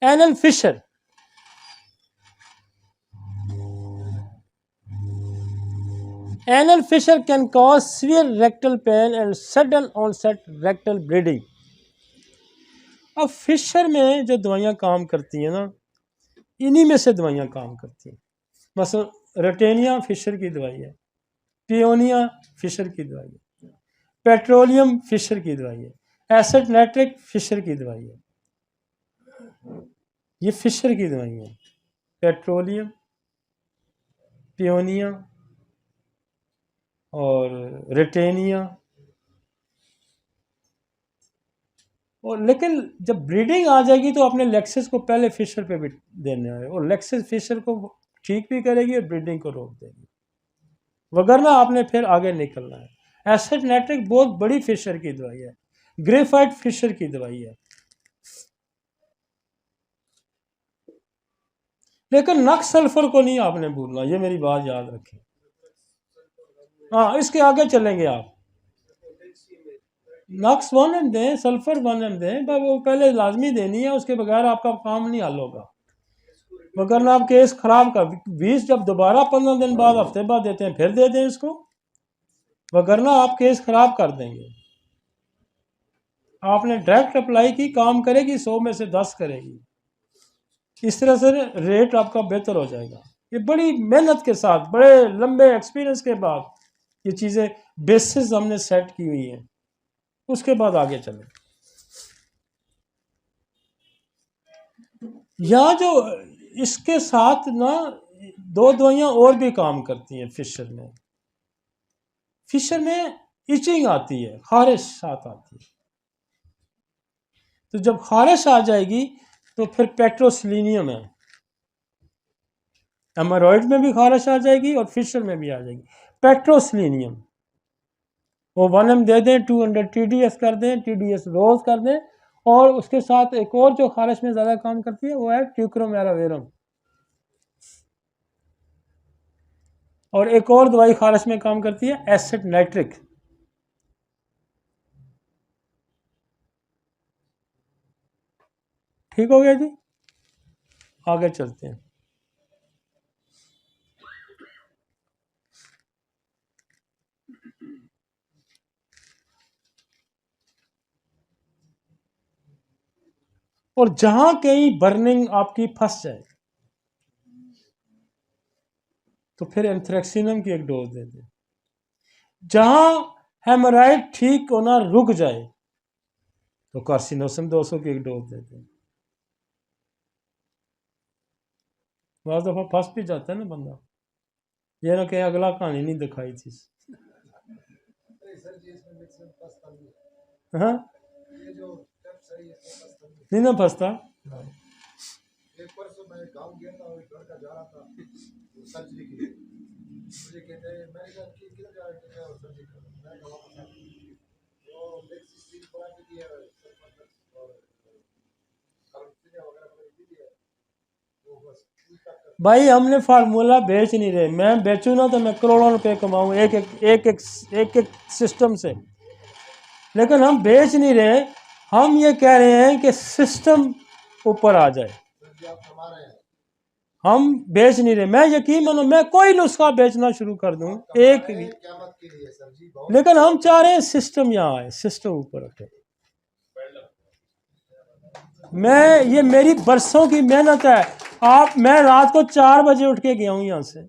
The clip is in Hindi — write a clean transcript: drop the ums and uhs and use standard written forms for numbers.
Anal fissure, anal fissure can cause severe rectal pain and sudden onset rectal bleeding. अब फिशर में जो दवाइयाँ काम करती हैं ना, इन्हीं में से दवाइयाँ काम करती हैं। मसलन रेटेनिया फिशर की दवाई है, पियोनिया फिशर की दवाई है, पेट्रोलियम फिशर की दवाई है, एसिड नाइट्रिक फिशर की दवाई है। ये फिशर की दवाई है, पेट्रोलियम, पियोनिया और रेटेनिया। और लेकिन जब ब्लीडिंग आ जाएगी तो अपने लेक्सिस को पहले फिशर पे भी देना है, और लेक्सिस फिशर को ठीक भी करेगी और ब्लीडिंग को रोक देगी, वगरना आपने फिर आगे निकलना है। एसिड नाइट्रिक बहुत बड़ी फिशर की दवाई है, ग्रेफाइट फिशर की दवाई है। लेकिन नक्स सल्फर को नहीं आपने भूलना, ये मेरी बात याद रखें। हाँ, इसके आगे चलेंगे आप। नक्स 1 दें, सल्फर 1 दें, पर वो पहले लाजमी देनी है, उसके बगैर आपका काम नहीं हल होगा। मगर ना आप केस खराब कर 20 जब दोबारा 15 दिन बाद हफ्ते बाद देते हैं फिर दे दें इसको, वगरना आप केस खराब कर देंगे। आपने डायरेक्ट अप्लाई की, काम करेगी, 100 में से 10 करेगी। इस तरह से रेट आपका बेहतर हो जाएगा। ये बड़ी मेहनत के साथ, बड़े लंबे एक्सपीरियंस के बाद ये चीज़ें बेसिस हमने सेट की हुई हैं, उसके बाद आगे चलें। यहाँ जो इसके साथ ना 2 दवाइयाँ और भी काम करती हैं फिशर में। फिशर में इचिंग आती है, खारिश साथ आती है। तो जब खारिश आ जाएगी तो फिर पेट्रोसिलीनियम है, हेमोरॉइड में भी खारिश आ जाएगी और फिशर में भी आ जाएगी। पेट्रोसिलीनियम वो 1 दे दें, 200 TDS कर दें, TDS रोज कर दें, और उसके साथ एक और जो खारिश में ज़्यादा काम करती है वो है ट्यूक्रोमेरावेरम, और एक और दवाई खारिश में काम करती है एसिड नाइट्रिक। ठीक हो गया जी, आगे चलते हैं। और जहां कहीं बर्निंग आपकी फंस जाए तो फिर एंथ्रेक्सिनम की एक डोज दे दें। जहां हेमोराइड ठीक होना रुक जाए तो कार्सिनोसम 200 की एक डोज दे दें। बहुत दफा फंस भी जाता है ना बंदा, ये ना कहीं अगला कहानी नहीं दिखाई थी। हाँ, नहीं ना फंसता। एक परसों मैं गांव गया था, एक लड़का जा रहा था सर्जरी के लिए, मुझे कहते हैं मैंने कहा कि किधर जा रहे हैं, सर्जरी कर, मैं कहा वापस आ तो लेक्सिस स्ट्रीट पर आके दिया और कार्बोनिया वगैरह दी है वो बस। भाई हमने फार्मूला बेच नहीं रहे, मैं बेचूँ ना तो मैं करोड़ों रुपए कमाऊँ एक सिस्टम से, लेकिन हम बेच नहीं रहे। हम ये कह रहे हैं कि सिस्टम ऊपर आ जाए, हम बेच नहीं रहे। मैं यकीन मानो मैं कोई नुस्खा बेचना शुरू कर दूं एक भी, लेकिन हम चाह रहे हैं सिस्टम यहाँ आए, सिस्टम ऊपर उठे। मैं ये मेरी बरसों की मेहनत है। मैं रात को 4 बजे उठ के गया हूँ यहाँ से,